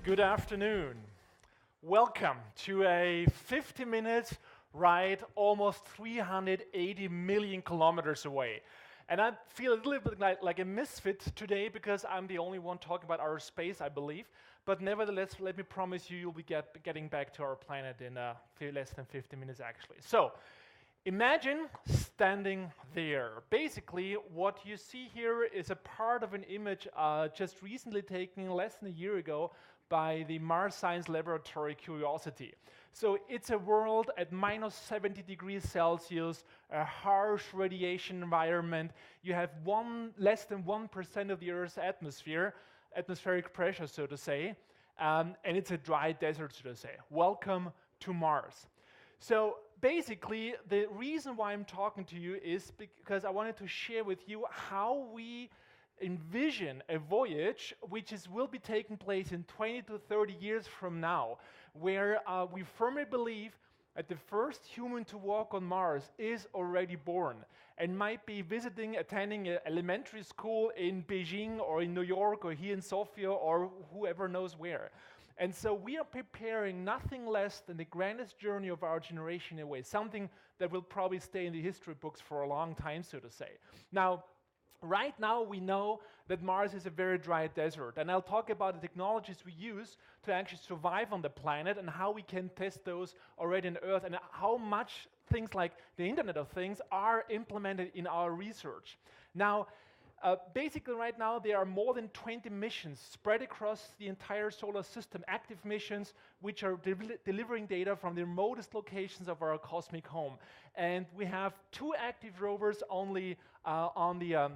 Good afternoon. Welcome to a 50-minute ride almost 380 million kilometers away. And I feel a little bit like a misfit today because I'm the only one talking about our space, I believe. But nevertheless, let me promise you, you'll be getting back to our planet in less than 50 minutes, actually. So, imagine standing there. Basically, what you see here is a part of an image just recently taken less than a year ago by the Mars Science Laboratory Curiosity. So it's a world at minus 70 degrees Celsius, a harsh radiation environment. You have less than 1% of the Earth's atmospheric pressure, so to say, and it's a dry desert, so to say. Welcome to Mars. So basically, the reason why I'm talking to you is because I wanted to share with you how we envision a voyage which will be taking place in 20 to 30 years from now, where we firmly believe that the first human to walk on Mars is already born and might be attending an elementary school in Beijing or in New York or here in Sofia or whoever knows where. And so we are preparing nothing less than the grandest journey of our generation in a way, something that will probably stay in the history books for a long time, so to say. Now, right now, we know that Mars is a very dry desert, and I'll talk about the technologies we use to actually survive on the planet and how we can test those already on Earth and how much things like the Internet of Things are implemented in our research. Now, basically right now there are more than 20 missions spread across the entire solar system, active missions which are delivering data from the remotest locations of our cosmic home. And we have 2 active rovers only on the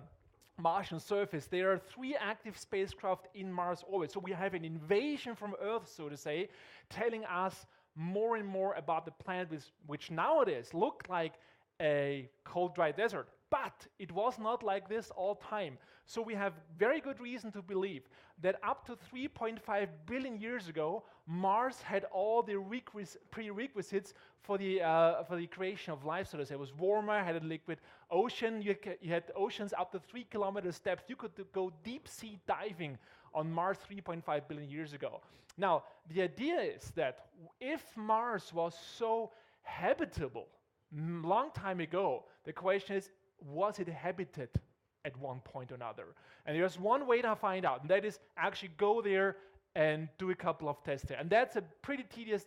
Martian surface. There are 3 active spacecraft in Mars orbit. So we have an invasion from Earth, so to say, telling us more and more about the planet, which nowadays look like a cold, dry desert. But it was not like this all time. So we have very good reason to believe that up to 3.5 billion years ago, Mars had all the prerequisites for the creation of life. So to say, it was warmer, had a liquid ocean. You had oceans up to 3 kilometers depth. You could go deep sea diving on Mars 3.5 billion years ago. Now, the idea is that if Mars was so habitable long time ago, the question is, was it habited at one point or another? And there's one way to find out, and that is actually go there and do a couple of tests there. And that's a pretty tedious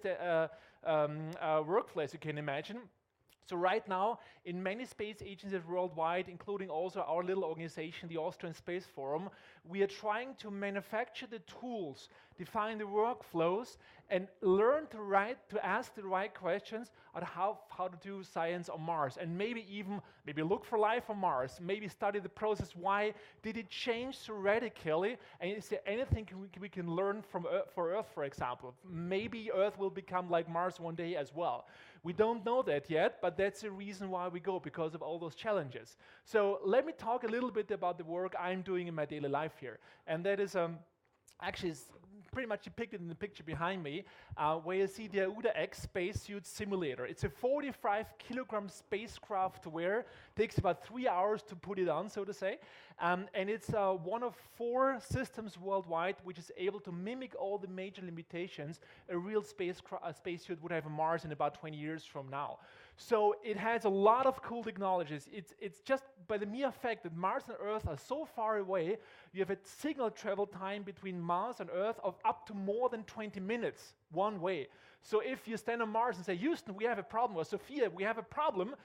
workflow, as you can imagine. So right now, in many space agencies worldwide, including also our little organization, the Austrian Space Forum, we are trying to manufacture the tools, define the workflows, and learn to ask the right questions on how to do science on Mars, and maybe look for life on Mars, maybe study the process. Why did it change so radically? And is there anything we can learn for Earth, for example? Maybe Earth will become like Mars one day as well. We don't know that yet, but that's the reason why we go, because of all those challenges. So let me talk a little bit about the work I'm doing in my daily life here. And that is actually is pretty much depicted in the picture behind me, where you see the OEWF spacesuit simulator. It's a 45-kilogram spacecraft where takes about 3 hours to put it on, so to say. And it's one of 4 systems worldwide which is able to mimic all the major limitations a real spacesuit would have on Mars in about 20 years from now. So it has a lot of cool technologies. It's just by the mere fact that Mars and Earth are so far away, you have a signal travel time between Mars and Earth of up to more than 20 minutes one way. So if you stand on Mars and say, Houston, we have a problem, or Sophia, we have a problem,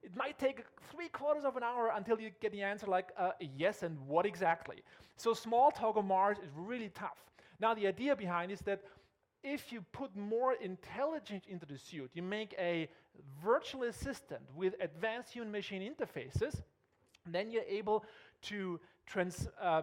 it might take 3/4 of an hour until you get the answer like, yes, and what exactly? So small talk on Mars is really tough. Now the idea behind is that if you put more intelligence into the suit, you make a virtual assistant with advanced human-machine interfaces, then you're able to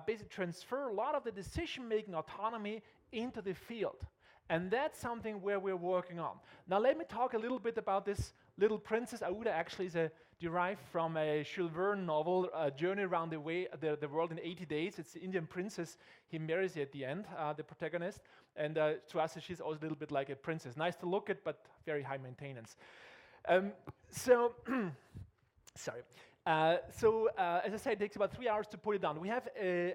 basically transfer a lot of the decision-making autonomy into the field. And that's something where we're working on. Now let me talk a little bit about this Little Princess Aouda actually is derived from a Jules Verne novel, A Journey Around the World in 80 Days. It's the Indian princess he marries at the end, the protagonist. And to us, she's also a little bit like a princess. Nice to look at, but very high maintenance. Sorry. As I said, it takes about 3 hours to put it down. We have a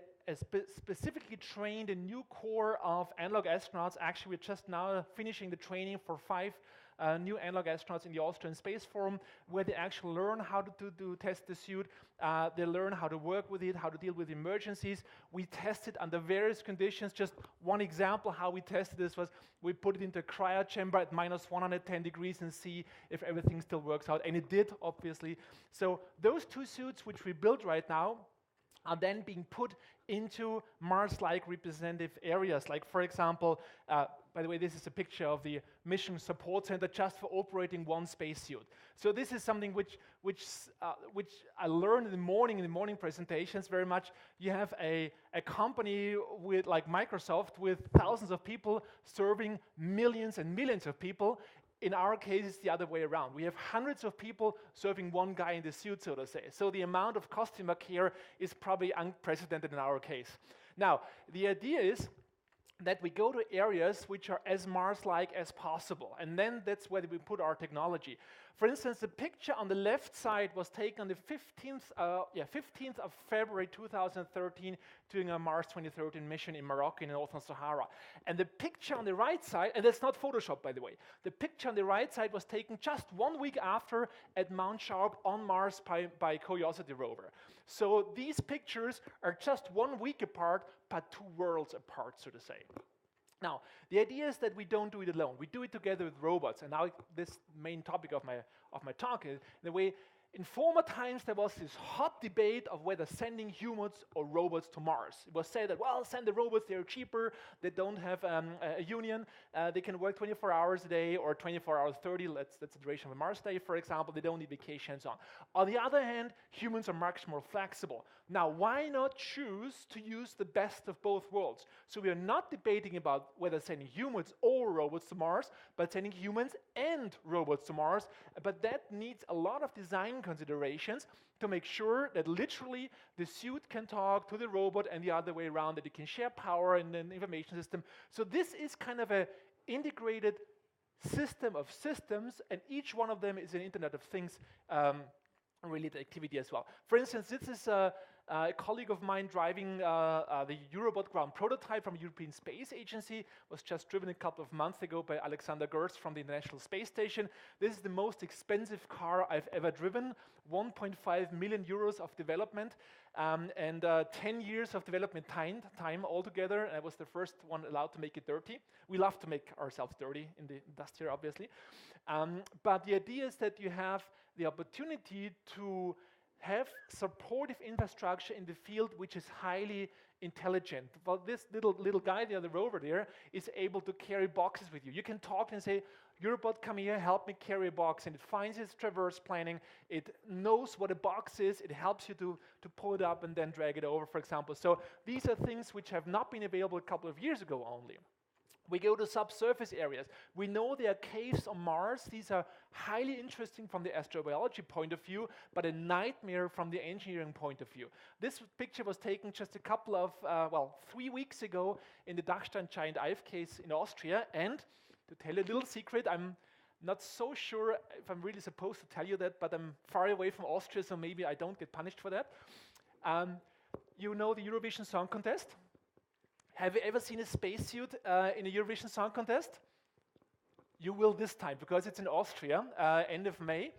specifically trained a new core of analog astronauts. Actually, we're just now finishing the training for 5 new analog astronauts in the Austrian Space Forum, where they actually learn how to test the suit. They learn how to work with it, how to deal with emergencies. We test it under various conditions. Just one example how we tested this was we put it into a cryo chamber at minus 110 degrees and see if everything still works out. And it did, obviously. So those 2 suits, which we built right now, are then being put into Mars-like representative areas. Like, for example, by the way, this is a picture of the Mission Support Center just for operating one spacesuit. So this is something which I learned in the morning presentations very much. You have a company with like Microsoft with thousands of people serving millions and millions of people. In our case, it's the other way around. We have hundreds of people serving one guy in the suit, so to say. So the amount of customer care is probably unprecedented in our case. Now, the idea is that we go to areas which are as Mars-like as possible, and then that's where we put our technology. For instance, the picture on the left side was taken on the 15th of February 2013 during a Mars 2013 mission in Morocco in the Northern Sahara. And the picture on the right side, and that's not Photoshop, by the way, the picture on the right side was taken just 1 week after at Mount Sharp on Mars by Curiosity rover. So these pictures are just 1 week apart, but 2 worlds apart, so to say. Now, the idea is that we don't do it alone. We do it together with robots. And now this main topic of my talk is, in a way, in former times there was this hot debate of whether sending humans or robots to Mars. It was said that, well, send the robots, they're cheaper, they don't have a union, they can work 24 hours a day or 24 hours 30, that's the duration of a Mars day, for example, they don't need vacation and so on. On the other hand, humans are much more flexible. Now, why not choose to use the best of both worlds? So we are not debating about whether sending humans or robots to Mars, but sending humans and robots to Mars, but that needs a lot of design considerations to make sure that literally the suit can talk to the robot and the other way around, that it can share power in an information system. So this is kind of an integrated system of systems, and each one of them is an Internet of Things related activity as well. For instance, this is a colleague of mine driving the Eurobot ground prototype from European Space Agency. Was just driven a couple of months ago by Alexander Gerst from the International Space Station. This is the most expensive car I've ever driven. 1.5 million euros of development and 10 years of development time altogether. And I was the first one allowed to make it dirty. We love to make ourselves dirty in the dust here, obviously. But the idea is that you have the opportunity to have supportive infrastructure in the field which is highly intelligent. Well, this little guy there, the rover there, is able to carry boxes with you. You can talk and say, Eurobot, come here, help me carry a box. And it finds its traverse planning. It knows what a box is. It helps you to pull it up and then drag it over, for example. So these are things which have not been available a couple of years ago only. We go to subsurface areas. We know there are caves on Mars. These are highly interesting from the astrobiology point of view, but a nightmare from the engineering point of view. This picture was taken just a couple of, 3 weeks ago in the Dachstein giant Eif case in Austria. And to tell you a little secret, I'm not so sure if I'm really supposed to tell you that, but I'm far away from Austria, so maybe I don't get punished for that. You know the Eurovision Song Contest? Have you ever seen a spacesuit in a Eurovision Song Contest? You will this time, because it's in Austria, end of May.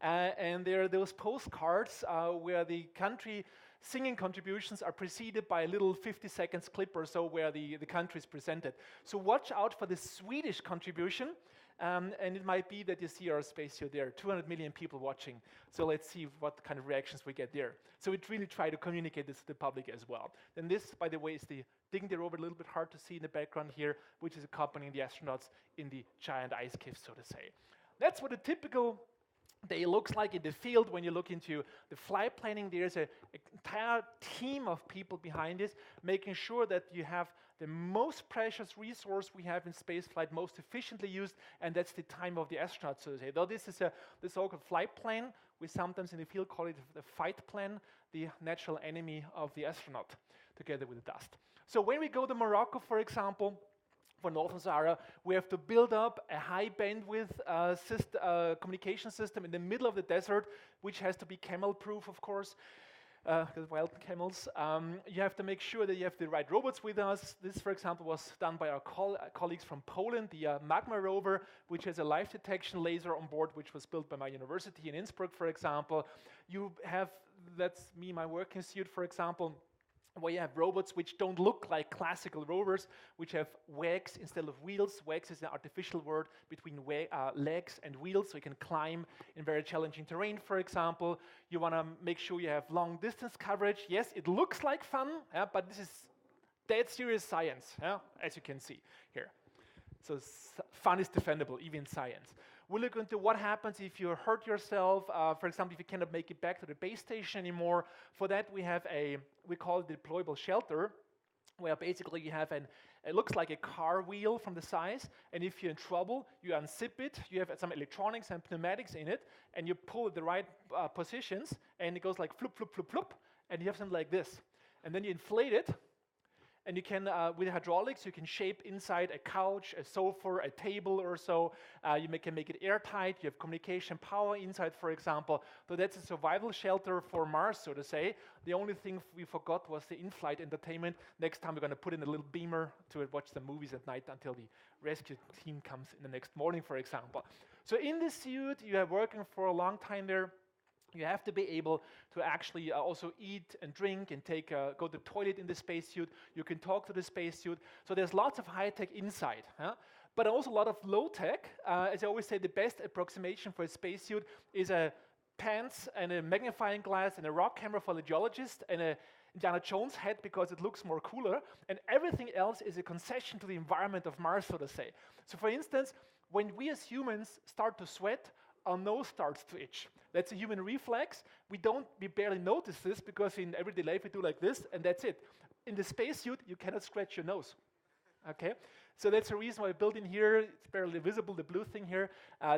And there are those postcards where the country singing contributions are preceded by a little 50 seconds clip or so where the country is presented. So watch out for the Swedish contribution. And it might be that you see our spacesuit there, 200 million people watching. So let's see what kind of reactions we get there. So we really try to communicate this to the public as well. And this, by the way, is the digging rover, a little bit hard to see in the background here, which is accompanying the astronauts in the giant ice cave, so to say. That's what a typical They looks like in the field, when you look into the flight planning, there's an entire team of people behind this, making sure that you have the most precious resource we have in space flight most efficiently used, and that's the time of the astronaut, so to say. Though this is the so-called flight plan, we sometimes in the field call it the fight plan, the natural enemy of the astronaut, together with the dust. So when we go to Morocco, for example, for Northern Sahara, we have to build up a high bandwidth communication system in the middle of the desert, which has to be camel-proof, of course, because wild camels. You have to make sure that you have the right robots with us. This, for example, was done by our colleagues from Poland, the Magma rover, which has a live detection laser on board, which was built by my university in Innsbruck, for example. You have, that's me, my working suit, for example, where you have robots which don't look like classical rovers, which have legs instead of wheels. Legs is an artificial word between legs and wheels, so you can climb in very challenging terrain, for example. You want to make sure you have long distance coverage. Yes, it looks like fun, but this is dead serious science, as you can see here. So fun is defendable, even in science. We'll look into what happens if you hurt yourself. For example, if you cannot make it back to the base station anymore. For that, we have we call it Deployable Shelter, where basically you have it looks like a car wheel from the size, and if you're in trouble, you unzip it, you have some electronics and pneumatics in it, and you pull at the right positions, and it goes like floop, floop, floop, floop, and you have something like this. And then you inflate it, and you can, with hydraulics, you can shape inside a couch, a sofa, a table or so. You can make it airtight. You have communication power inside, for example. So that's a survival shelter for Mars, so to say. The only thing we forgot was the in-flight entertainment. Next time we're going to put in a little beamer to watch the movies at night until the rescue team comes in the next morning, for example. So in this suit, you are working for a long time there. You have to be able to actually also eat and drink and go to the toilet in the spacesuit. You can talk to the spacesuit. So there's lots of high-tech inside, but also a lot of low-tech. As I always say, the best approximation for a spacesuit is a pants and a magnifying glass and a rock camera for the geologist and a Indiana Jones hat because it looks more cooler. And everything else is a concession to the environment of Mars, so to say. So for instance, when we as humans start to sweat, our nose starts to itch. That's a human reflex. We barely notice this because in everyday life we do like this and that's it. In the spacesuit, you cannot scratch your nose. Okay? So that's the reason why I built in here, it's barely visible, the blue thing here,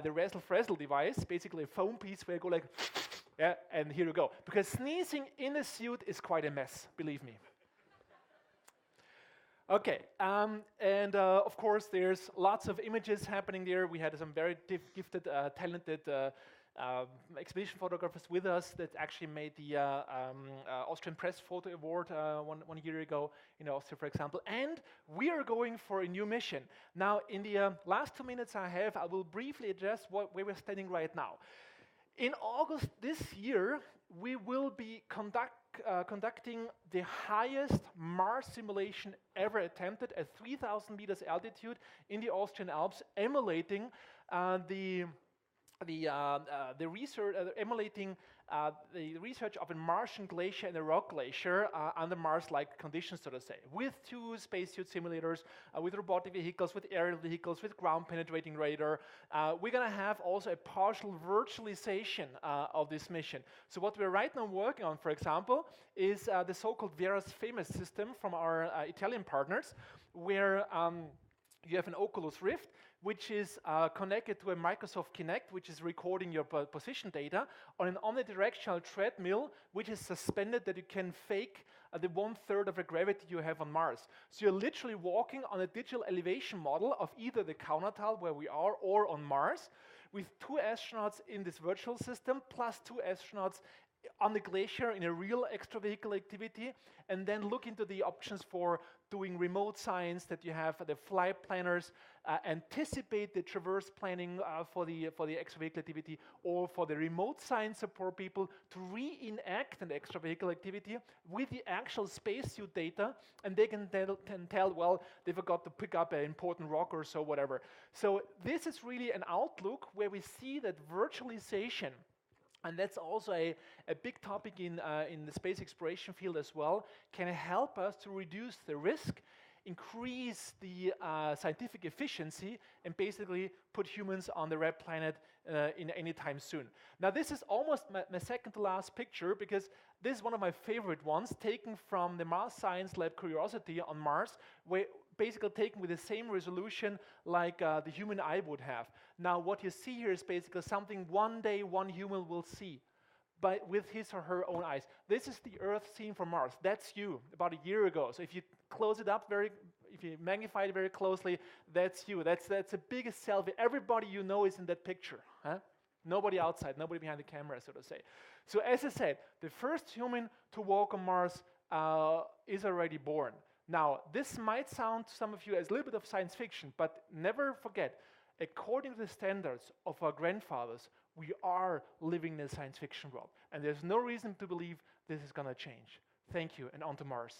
the razzle-frazzle device, basically a foam piece where you go like, and here you go. Because sneezing in a suit is quite a mess, believe me. Okay, and of course there's lots of images happening there. We had some very gifted, talented expedition photographers with us that actually made the Austrian Press Photo Award one year ago in Austria, for example. And we are going for a new mission. Now, in the last 2 minutes I have, I will briefly address where we're standing right now. In August this year, we will be conducting the highest Mars simulation ever attempted at 3,000 meters altitude in the Austrian Alps, emulating the research of a Martian glacier and a rock glacier under Mars-like conditions, so to say, with 2 spacesuit simulators, with robotic vehicles, with aerial vehicles, with ground-penetrating radar. We're going to have also a partial virtualization of this mission. So what we're right now working on, for example, is the so-called Vera's Famous system from our Italian partners, where you have an Oculus Rift, which is connected to a Microsoft Kinect, which is recording your position data, on an omnidirectional treadmill, which is suspended that you can fake the 1/3 of the gravity you have on Mars. So you're literally walking on a digital elevation model of either the Kaunertal, where we are, or on Mars, with 2 astronauts in this virtual system, plus 2 astronauts on the glacier in a real extravehicular activity, and then look into the options for doing remote science that you have the flight planners anticipate the traverse planning for the extravehicular activity, or for the remote science support people to reenact an extravehicular activity with the actual spacesuit data, and they can tell, well, they forgot to pick up an important rock or so, whatever. So this is really an outlook where we see that virtualization, and that's also a big topic in the space exploration field as well, can help us to reduce the risk increase the scientific efficiency and basically put humans on the red planet in any time soon. Now this is almost my second to last picture, because this is one of my favorite ones, taken from the Mars Science Lab Curiosity on Mars, where basically taken with the same resolution like the human eye would have. Now what you see here is basically something one day one human will see with his or her own eyes. This is the Earth seen from Mars. That's you about a year ago. So if you close it up if you magnify it very closely, that's you. That's the biggest selfie. Everybody you know is in that picture. Huh? Nobody outside, nobody behind the camera, so to say. So as I said, the first human to walk on Mars is already born. Now, this might sound to some of you as a little bit of science fiction, but never forget, according to the standards of our grandfathers, we are living in a science fiction world. And there's no reason to believe this is going to change. Thank you, and on to Mars.